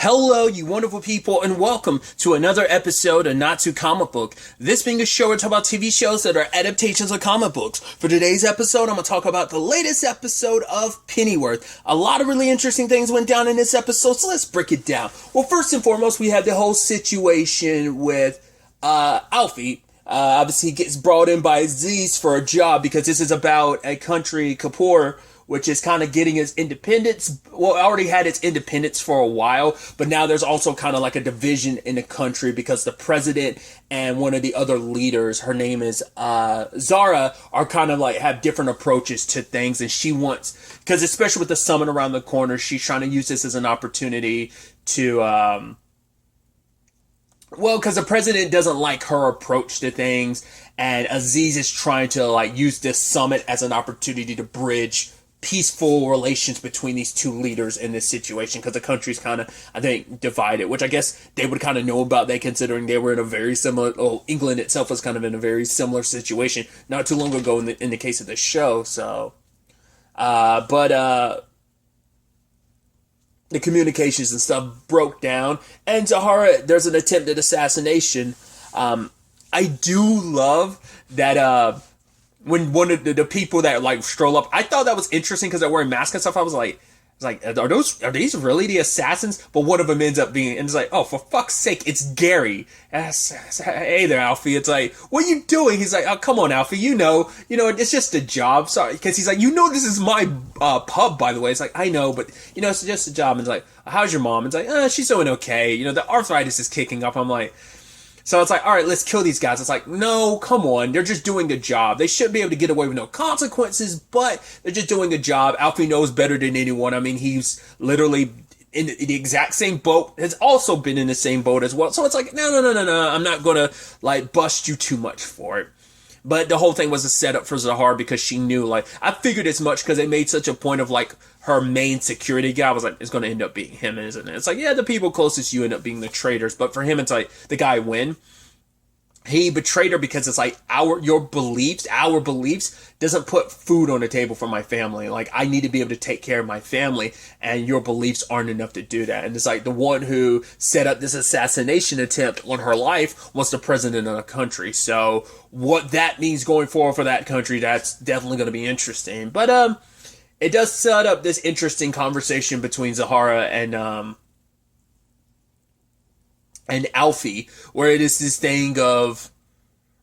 Hello, you wonderful people, and welcome to another episode of Not Too Comic Book. This being a show where we talk about TV shows that are adaptations of comic books. For today's episode, I'm going to talk about the latest episode of Pennyworth. A lot of really interesting things went down in this episode, so let's break it down. Well, first and foremost, we have the whole situation with Alfie. Obviously, he gets brought in by VIDS for a job because this is about a country, Kapoor, which is kind of getting its independence. Well, it already had its independence for a while, but now there's also kind of like a division in the country because the president and one of the other leaders, her name is Zara, are kind of like have different approaches to things. And she wants, because especially with the summit around the corner, she's trying to use this as an opportunity to, because the president doesn't like her approach to things. And Aziz is trying to like use this summit as an opportunity to bridge peaceful relations between these two leaders in this situation, because the country's kind of, I think, divided, which I guess they would kind of know about that, considering they were in a very similar, England itself was kind of in a very similar situation not too long ago in the case of the show. So the communications and stuff broke down, and Zahara, there's an attempted assassination. I do love that when one of the people that like stroll up, I thought that was interesting because they're wearing masks and stuff. I was like, are these really the assassins? But one of them ends up being, and it's like, oh, for fuck's sake, it's Gary. Hey there, Alfie. It's like, what are you doing? He's like, oh, come on, Alfie. You know, it's just a job. Sorry, because he's like, this is my pub, by the way. It's like, I know, but it's just a job. And it's like, how's your mom? It's like, she's doing okay. The arthritis is kicking up. I'm like. So it's like, all right, let's kill these guys. It's like, no, come on. They're just doing a job. They should be able to get away with no consequences, but they're just doing a job. Alfie knows better than anyone. I mean, he's literally in the exact same boat, has also been in the same boat as well. So it's like, no. I'm not going to like bust you too much for it. But the whole thing was a setup for Zahar because she knew, like, I figured as much because they made such a point of, like, her main security guy was like, it's going to end up being him, isn't it? It's like, yeah, the people closest to you end up being the traitors. But for him, it's like, the guy win. He betrayed her because it's like, our beliefs doesn't put food on the table for my family. Like, I need to be able to take care of my family, and your beliefs aren't enough to do that. And it's like the one who set up this assassination attempt on her life was the president of the country. So what that means going forward for that country, that's definitely going to be interesting. But it does set up this interesting conversation between Zahara and Alfie, where it is this thing of,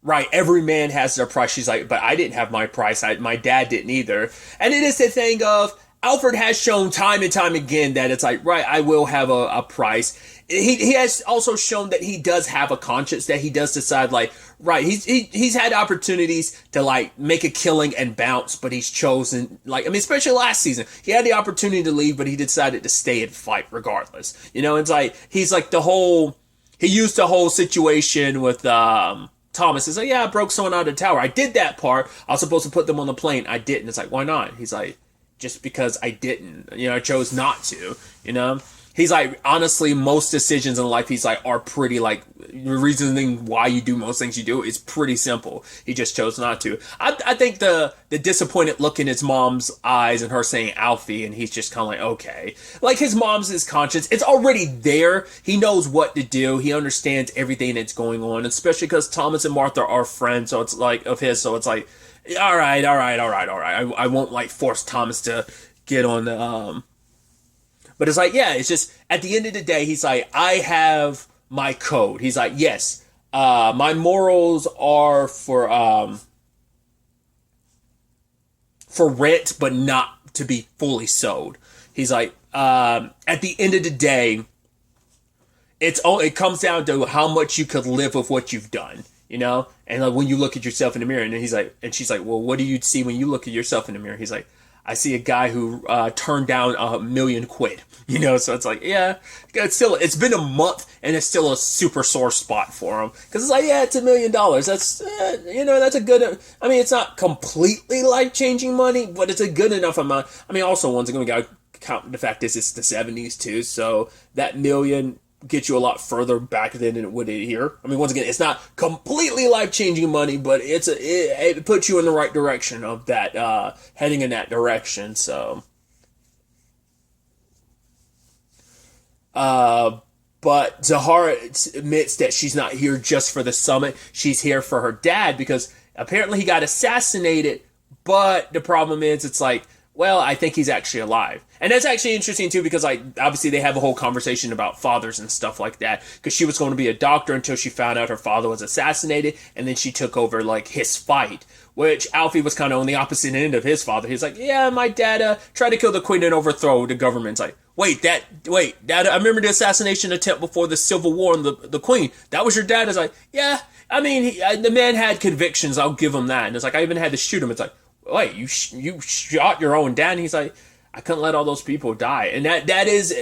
right, every man has their price. She's like, but I didn't have my price. My dad didn't either. And it is the thing of, Alfred has shown time and time again that it's like, right, I will have a price. He has also shown that he does have a conscience, that he does decide, like, right, he's had opportunities to, like, make a killing and bounce, but he's chosen, like, I mean, especially last season, he had the opportunity to leave, but he decided to stay and fight regardless. It's like, he's like he used the whole situation with Thomas. He's like, yeah, I broke someone out of the tower. I did that part. I was supposed to put them on the plane. I didn't. It's like, why not? He's like, just because I didn't. I chose not to. He's like, honestly, most decisions in life, he's like, are pretty, like, the reasoning why you do most things you do is pretty simple. He just chose not to. I think the disappointed look in his mom's eyes and her saying Alfie, and he's just kind of like, okay. Like, his mom's conscience, it's already there. He knows what to do. He understands everything that's going on, especially because Thomas and Martha are friends, so it's like, of his, so it's like, all right. I won't, like, force Thomas to get on the, but it's like, yeah, it's just, at the end of the day, he's like, I have my code. He's like, yes, my morals are for rent, but not to be fully sold. He's like, at the end of the day, it comes down to how much you could live with what you've done, And like, when you look at yourself in the mirror, and she's like, well, what do you see when you look at yourself in the mirror? He's like, I see a guy who turned down $1 million. So it's like, yeah, it's been a month and it's still a super sore spot for him. Because it's like, yeah, it's $1 million. That's, that's a good, I mean, it's not completely life-changing money, but it's a good enough amount. I mean, also, once again, we got to count the fact is it's the 70s too. So that million get you a lot further back than it would here. I mean, once again, it's not completely life-changing money, but it puts you in the right direction of that, heading in that direction. So, But Zahara admits that she's not here just for the summit. She's here for her dad because apparently he got assassinated. But the problem is, it's like, well, I think he's actually alive. And that's actually interesting too because like obviously they have a whole conversation about fathers and stuff like that because she was going to be a doctor until she found out her father was assassinated, and then she took over like his fight, which Alfie was kind of on the opposite end of his father. He's like, yeah, my dad tried to kill the queen and overthrow the government. It's like, wait, I remember the assassination attempt before the Civil War and the queen. That was your dad? It's like, yeah, I mean, the man had convictions. I'll give him that. And it's like, I even had to shoot him. It's like, wait, you shot your own dad? And he's like, I couldn't let all those people die. And that is,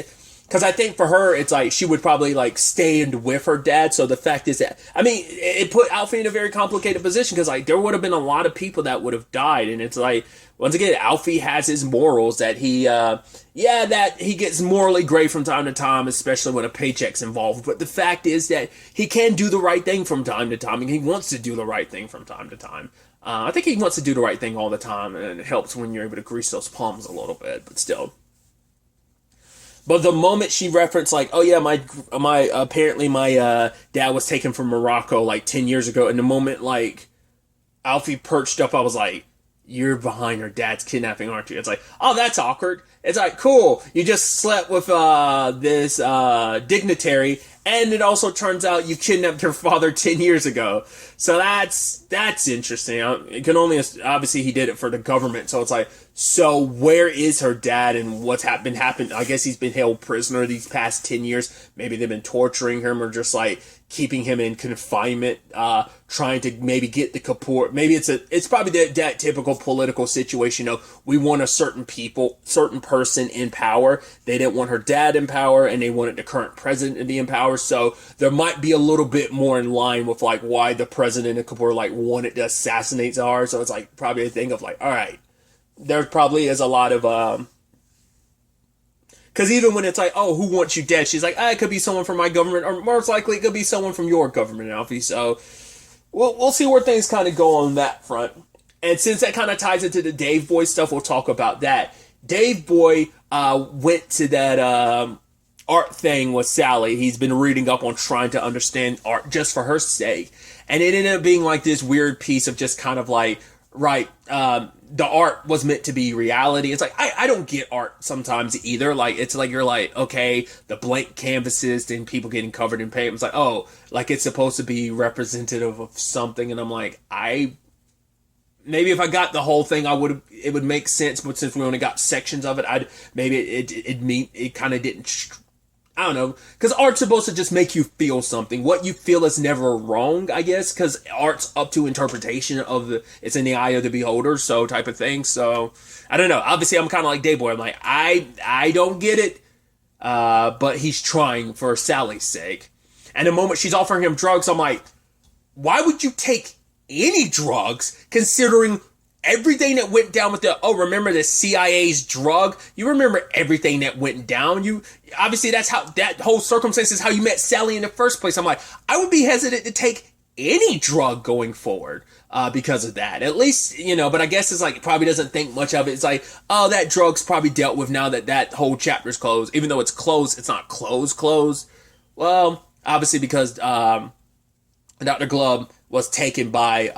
because I think for her, it's like she would probably like stand with her dad. So the fact is that, I mean, it put Alfie in a very complicated position because like there would have been a lot of people that would have died. And it's like, once again, Alfie has his morals that that he gets morally gray from time to time, especially when a paycheck's involved. But the fact is that he can do the right thing from time to time, and he wants to do the right thing from time to time. I think he wants to do the right thing all the time, and it helps when you're able to grease those palms a little bit, but still. But the moment she referenced, like, oh yeah, my dad was taken from Morocco like 10 years ago, and the moment like Alfie perched up, I was like, you're behind her dad's kidnapping, aren't you? It's like, oh, that's awkward. It's like, cool, you just slept with this dignitary, and it also turns out you kidnapped her father 10 years ago. So that's interesting. It can only, obviously he did it for the government, so it's like, so where is her dad and what's been happening? I guess he's been held prisoner these past 10 years. Maybe they've been torturing him or just like keeping him in confinement, trying to maybe get the Kapoor. Maybe it's probably that typical political situation of we want a certain person in power. They didn't want her dad in power, and they wanted the current president to be in power. So there might be a little bit more in line with like why the president of Kapoor like wanted to assassinate Zahar. So it's like probably a thing of like, all right, there probably is a lot of because even when it's like, oh, who wants you dead? She's like, it could be someone from my government, or most likely it could be someone from your government, Alfie. So we'll see where things kind of go on that front. And since that kind of ties into the Dave Boy stuff, we'll talk about that. Dave Boy went to that art thing with Sally. He's been reading up on trying to understand art just for her sake. And it ended up being like this weird piece of just kind of like, right, the art was meant to be reality. It's like, I don't get art sometimes either. Like, it's like, you're like, okay, the blank canvases and people getting covered in paint. It's like, oh, like it's supposed to be representative of something. And I'm like, maybe if I got the whole thing, it would make sense. But since we only got sections of it, it kind of didn't. I don't know, because art's supposed to just make you feel something. What you feel is never wrong, I guess, because art's up to interpretation it's in the eye of the beholder, so type of thing. So I don't know. Obviously, I'm kind of like Dayboy. I'm like, I don't get it, but he's trying for Sally's sake. And the moment she's offering him drugs, I'm like, why would you take any drugs, considering everything that went down with remember the CIA's drug? You remember everything that went down. You obviously, that's how that whole circumstance is how you met Sally in the first place. I'm like, I would be hesitant to take any drug going forward because of that. At least, but I guess it's like, probably doesn't think much of it. It's like, oh, that drug's probably dealt with now that whole chapter's closed. Even though it's closed, it's not closed. Well, obviously because Dr. Glub was taken by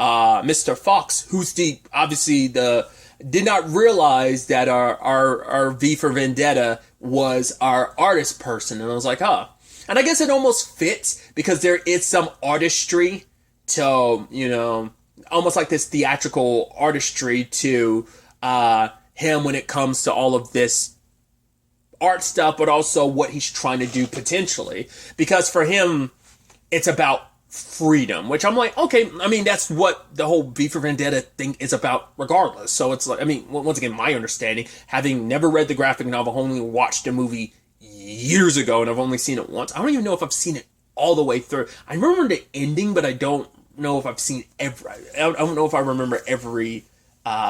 Mr. Fox, who's did not realize that our V for Vendetta was our artist person. And I was like, huh. And I guess it almost fits because there is some artistry to, almost like this theatrical artistry to him when it comes to all of this art stuff, but also what he's trying to do potentially. Because for him, it's about freedom, which I'm like, okay, I mean, that's what the whole V for Vendetta thing is about regardless. So it's like, I mean, once again, my understanding, having never read the graphic novel, I've only watched the movie years ago, and I've only seen it once. I don't even know if I've seen it all the way through. I remember the ending, but I don't know if I've seen I don't know if I remember every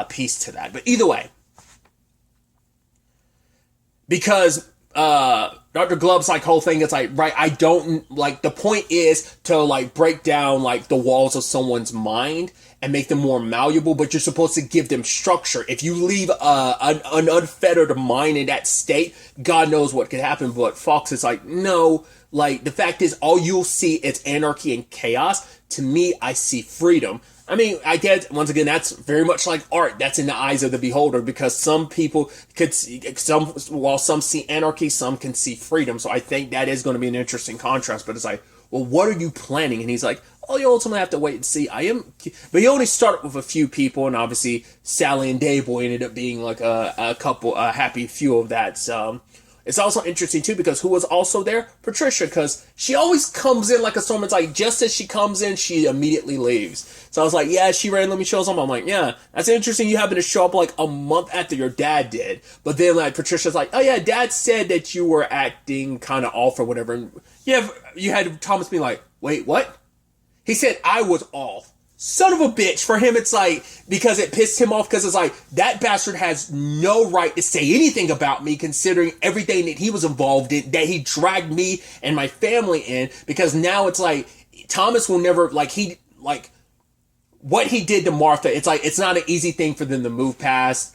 piece to that. But either way, because Dr. Glove's like whole thing is like, right, I don't like, the point is to like break down like the walls of someone's mind and make them more malleable, but you're supposed to give them structure. If you leave an unfettered mind in that state, God knows what could happen. But Fox is like, no, like the fact is all you'll see is anarchy and chaos. To me, I see freedom. I mean, I get, once again, that's very much like art. That's in the eyes of the beholder, because some people could see, while some see anarchy, some can see freedom. So I think that is going to be an interesting contrast. But it's like, well, what are you planning? And he's like, oh, you ultimately have to wait and see. But he only started with a few people, and obviously Sally and Dayboy ended up being like a couple, a happy few of that. So it's also interesting too, because who was also there? Patricia, because she always comes in like a storm. It's like, just as she comes in, she immediately leaves. So I was like, yeah, she randomly shows up. I'm like, yeah, that's interesting. You happen to show up like a month after your dad did. But then like Patricia's like, oh yeah, Dad said that you were acting kind of off or whatever. And yeah, you had Thomas be like, wait, what? He said I was off. Son of a bitch. For him, it's like, because it pissed him off, because it's like, that bastard has no right to say anything about me, considering everything that he was involved in, that he dragged me and my family in, because now it's like, Thomas will never, like, what he did to Martha, it's like, it's not an easy thing for them to move past.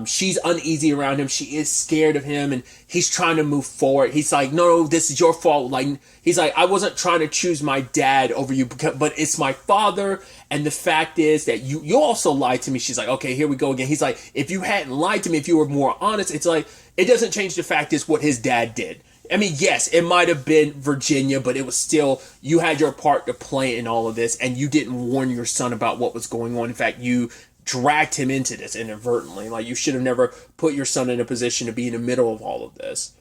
She's uneasy around him. She is scared of him, and he's trying to move forward. He's like, no, this is your fault. Like, he's like, I wasn't trying to choose my dad over you, but it's my father. And the fact is that you also lied to me. She's like, okay, here we go again. He's like, if you hadn't lied to me, if you were more honest, it's like, it doesn't change the fact is what his dad did. I mean, yes, it might have been Virginia, but it was still, you had your part to play in all of this, and you didn't warn your son about what was going on. In fact, you dragged him into this inadvertently. Like, you should have never put your son in a position to be in the middle of all of this.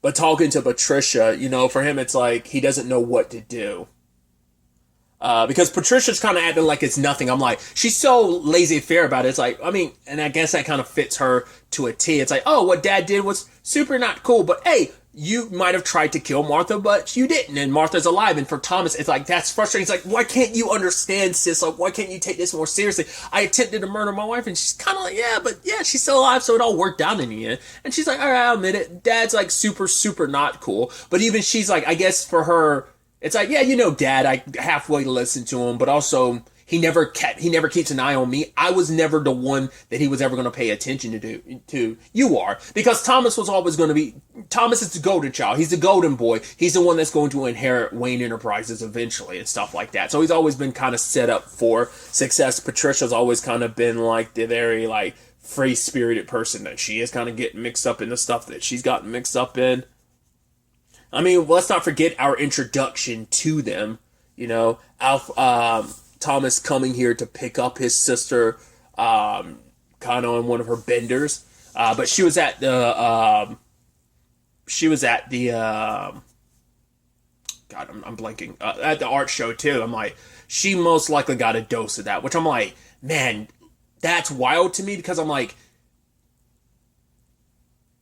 But talking to Patricia, you know, for him, it's like he doesn't know what to do. Because Patricia's kind of acting like it's nothing. I'm like, she's so laissez-faire about it. It's like, I mean, and I guess that kind of fits her to a T. It's like, oh, what Dad did was super not cool, but hey, you might have tried to kill Martha, but you didn't, and Martha's alive. And for Thomas, it's like, that's frustrating. It's like, why can't you understand, sis? Like, why can't you take this more seriously? I attempted to murder my wife, and she's kind of like, yeah, but yeah, she's still alive, so it all worked out in the end. And she's like, all right, I'll admit it. Dad's like super, super not cool. But even she's like, I guess for her, it's like, yeah, you know, Dad, I halfway listen to him, but also he never keeps an eye on me. I was never the one that he was ever going to pay attention to. You are. Because Thomas was always going to be, Thomas is the golden child. He's the golden boy. He's the one that's going to inherit Wayne Enterprises eventually and stuff like that. So he's always been kind of set up for success. Patricia's always kind of been like the very like free-spirited person that she is, kind of getting mixed up in the stuff that she's gotten mixed up in. I mean, let's not forget our introduction to them. You know, Thomas coming here to pick up his sister, kind of on one of her benders. But she was at the, God, I'm blanking, at the art show too. I'm like, she most likely got a dose of that, which I'm like, man, that's wild to me, because I'm like,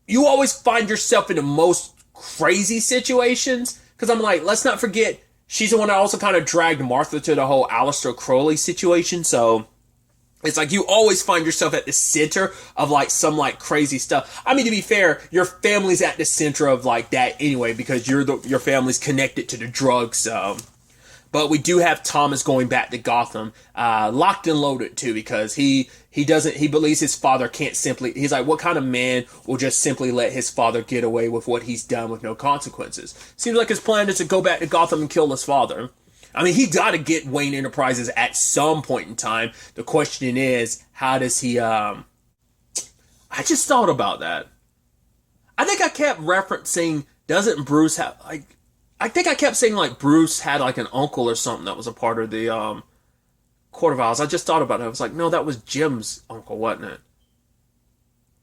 you always find yourself in the most crazy situations, because I'm like, let's not forget, she's the one that also kind of dragged Martha to the whole Aleister Crowley situation. So it's like you always find yourself at the center of like some like crazy stuff. I mean, to be fair, your family's at the center of like that anyway, because your family's connected to the drugs. So, but we do have Thomas going back to Gotham, locked and loaded too, because he believes his father can't simply, he's like, what kind of man will just simply let his father get away with what he's done with no consequences? Seems like his plan is to go back to Gotham and kill his father. I mean, he got to get Wayne Enterprises at some point in time. The question is, how does he, I just thought about that. I think I kept referencing, doesn't Bruce have, like, I think I kept saying like Bruce had like an uncle or something that was a part of the, Court of Owls. I just thought about it. I was like, no, that was Jim's uncle, wasn't it?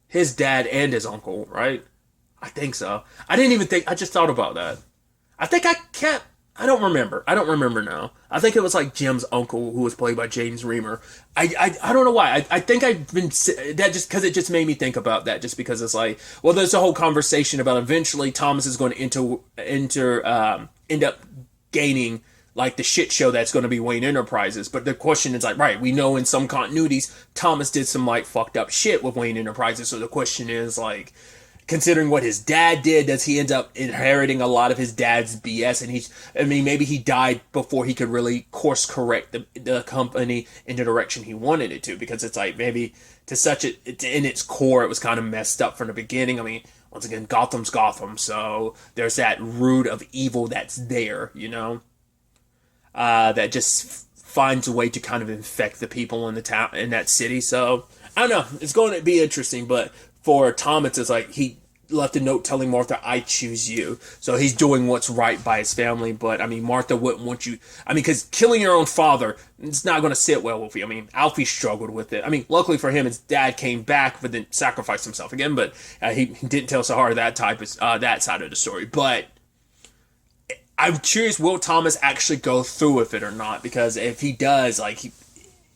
His dad and his uncle, right? I think so. I didn't even think, I just thought about that. I think I don't remember. I don't remember now. I think it was like Jim's uncle, who was played by James Remar. I don't know why. I think I've been, that just, because it just made me think about that, just because it's like, well, there's a whole conversation about eventually Thomas is going to end up gaining like the shit show that's going to be Wayne Enterprises. But the question is like, right, we know in some continuities Thomas did some like fucked up shit with Wayne Enterprises. So the question is like, considering what his dad did, does he end up inheriting a lot of his dad's BS? And maybe he died before he could really course correct the company in the direction he wanted it to, because it's like maybe in its core, it was kind of messed up from the beginning. I mean, once again, Gotham's Gotham, so there's that root of evil that's there, that just finds a way to kind of infect the people in the town, in that city. So I don't know, it's going to be interesting, but for Thomas, it's like he left a note telling Martha, "I choose you." So he's doing what's right by his family. But I mean, Martha wouldn't want you. I mean, because killing your own father, it's not going to sit well with you. I mean, Alfie struggled with it. I mean, luckily for him, his dad came back, but then sacrificed himself again. But he didn't tell Sahara that side of the story. But I'm curious, will Thomas actually go through with it or not? Because if he does, like,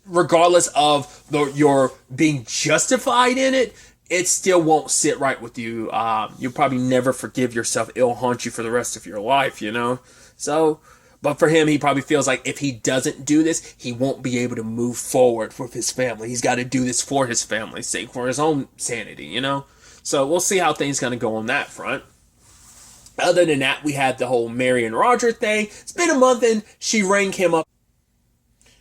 regardless of your being justified in it, it still won't sit right with you. You'll probably never forgive yourself. It'll haunt you for the rest of your life, So, but for him, he probably feels like if he doesn't do this, he won't be able to move forward with his family. He's got to do this for his family's sake, for his own sanity, So we'll see how things going to go on that front. Other than that, we had the whole Mary and Roger thing. It's been a month and she rang him up.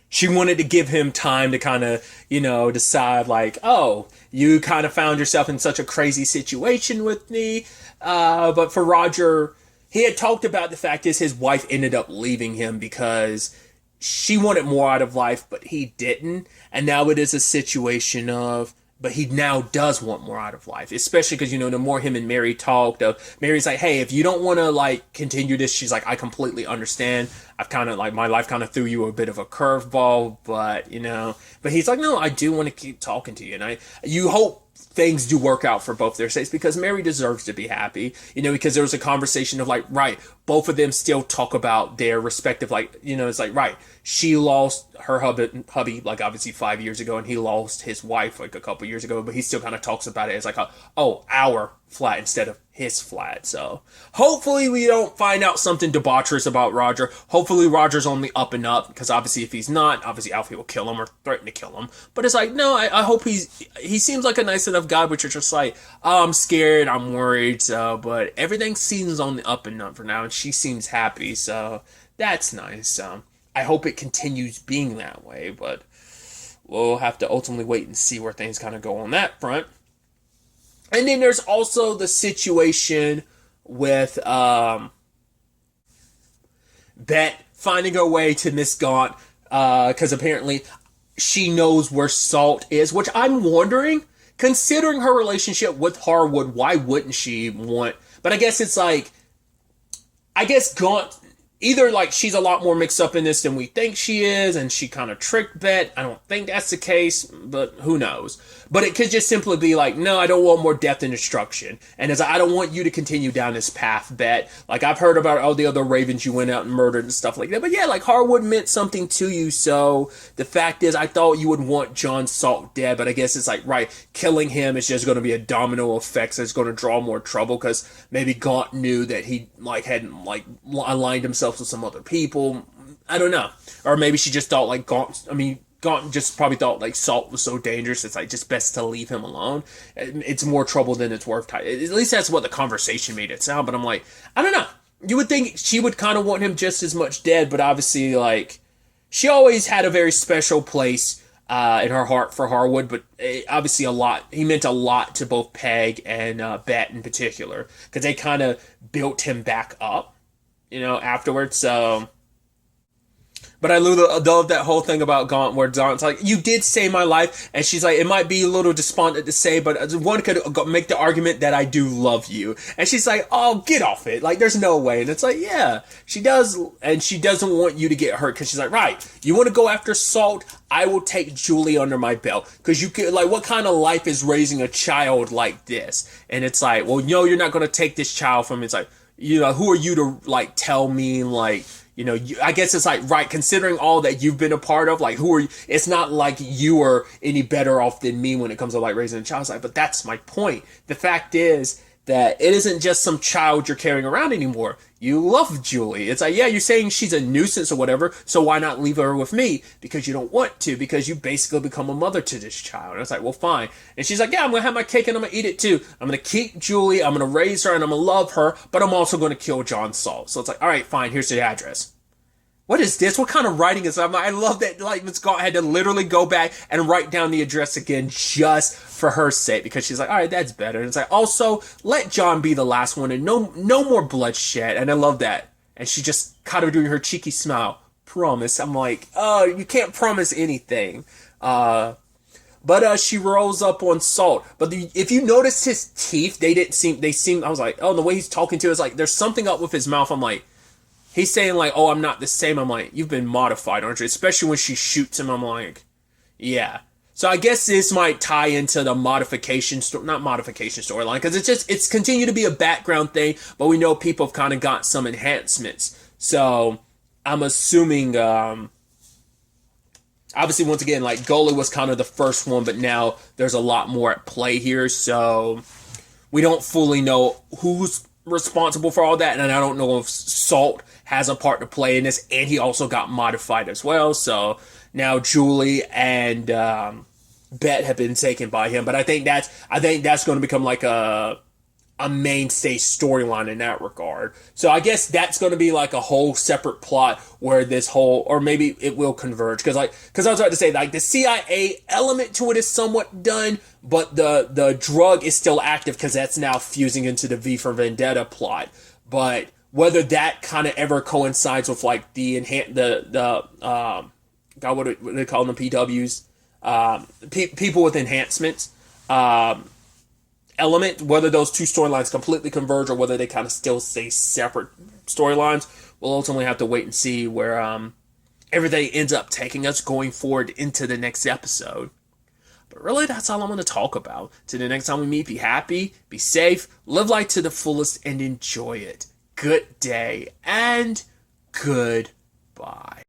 She wanted to give him time to kind of, decide like, oh, you kind of found yourself in such a crazy situation with me. But for Roger, he had talked about the fact is his wife ended up leaving him because she wanted more out of life, but he didn't. And now it is a situation of, but he now does want more out of life, especially because, the more him and Mary talked, Mary's like, hey, if you don't want to like continue this, she's like, I completely understand. I've kind of like, my life kind of threw you a bit of a curveball, but but he's like, no, I do want to keep talking to you. And you hope things do work out for both their sakes, because Mary deserves to be happy, because there was a conversation of like, right, both of them still talk about their respective, like, it's like, right, she lost her hubby like obviously 5 years ago, and he lost his wife like a couple years ago, but he still kind of talks about it as like our flat instead of his flat. So hopefully we don't find out something debaucherous about Roger. Hopefully Roger's on the up and up, because obviously if he's not, obviously Alfie will kill him or threaten to kill him. But it's like, no, I hope he seems like a nice enough guy, but you're just like, oh, I'm scared, I'm worried. So, but everything seems on the up and up for now, and she seems happy, so that's nice. I hope it continues being that way, but we'll have to ultimately wait and see where things kind of go on that front. And then there's also the situation with Bet finding her way to Miss Gaunt, because apparently she knows where Salt is, which I'm wondering, considering her relationship with Harwood, why wouldn't she want... But I guess it's like, Gaunt, either like she's a lot more mixed up in this than we think she is, and she kind of tricked Bet. I don't think that's the case, but who knows. But it could just simply be like, no, I don't want more death and destruction. And as I don't want you to continue down this path, Bet. Like, I've heard about all the other Ravens you went out and murdered and stuff like that. But yeah, like, Harwood meant something to you, so the fact is, I thought you would want John Salt dead, but I guess it's like, right, killing him is just going to be a domino effect, so it's going to draw more trouble, because maybe Gaunt knew that he, like, hadn't, like, aligned himself with some other people. I don't know. Or maybe she just thought, like, Gaunt just probably thought, like, Salt was so dangerous, it's, like, just best to leave him alone. It's more trouble than it's worth. At least that's what the conversation made it sound, but I'm like, I don't know. You would think she would kind of want him just as much dead, but obviously, like, she always had a very special place in her heart for Harwood, but obviously he meant a lot to both Peg and Bet in particular, because they kind of built him back up, afterwards, so... But I love that whole thing about Gaunt, where Gaunt's like, you did save my life, and she's like, it might be a little despondent to say, but one could make the argument that I do love you. And she's like, oh, get off it. Like, there's no way. And it's like, yeah, she does, and she doesn't want you to get hurt, because she's like, right, you want to go after Salt? I will take Julie under my belt, because you could, like, what kind of life is raising a child like this? And it's like, well, no, you're not going to take this child from me. It's like, who are you to, like, tell me, like, I guess it's like, right, considering all that you've been a part of, like, who are you? It's not like you are any better off than me when it comes to, like, raising a child. It's like, but that's my point. The fact is, that it isn't just some child you're carrying around anymore. You love Julie. It's like, yeah, you're saying she's a nuisance or whatever, so why not leave her with me? Because you don't want to, because you basically become a mother to this child. And it's like, well, fine. And she's like, yeah, I'm going to have my cake and I'm going to eat it too. I'm going to keep Julie, I'm going to raise her, and I'm going to love her, but I'm also going to kill John Salt. So it's like, all right, fine, here's the address. What is this? What kind of writing is that? I love that like Miss Galt had to literally go back and write down the address again just for her sake, because she's like, all right, that's better. And it's like, also, let John be the last one and no more bloodshed. And I love that. And she just kind of doing her cheeky smile. Promise. I'm like, oh, you can't promise anything. But she rolls up on Salt. But if you notice his teeth, they seem, I was like, oh, the way he's talking to us, like, there's something up with his mouth. I'm like, he's saying like, oh, I'm not the same. I'm like, you've been modified, aren't you? Especially when she shoots him. I'm like, yeah. So I guess this might tie into the not modification storyline, because it's continued to be a background thing, but we know people have kind of got some enhancements. So I'm assuming, obviously, once again, like Goalie was kind of the first one, but now there's a lot more at play here. So we don't fully know who's responsible for all that, and I don't know if Salt has a part to play in this, and he also got modified as well. So now Julie and Bet have been taken by him, but I think that's going to become like a mainstay storyline in that regard. So I guess that's going to be like a whole separate plot where this whole, or maybe it will converge, because I was about to say, like, the CIA element to it is somewhat done, but the drug is still active because that's now fusing into the V for Vendetta plot. But whether that kind of ever coincides with like the God, what do they call them, PWs, people with enhancements, element, whether those two storylines completely converge or whether they kind of still stay separate storylines, we'll ultimately have to wait and see where everything ends up taking us going forward into the next episode. But really, that's all I'm going to talk about. Till the next time we meet, be happy, be safe, live life to the fullest, and enjoy it. Good day, and goodbye.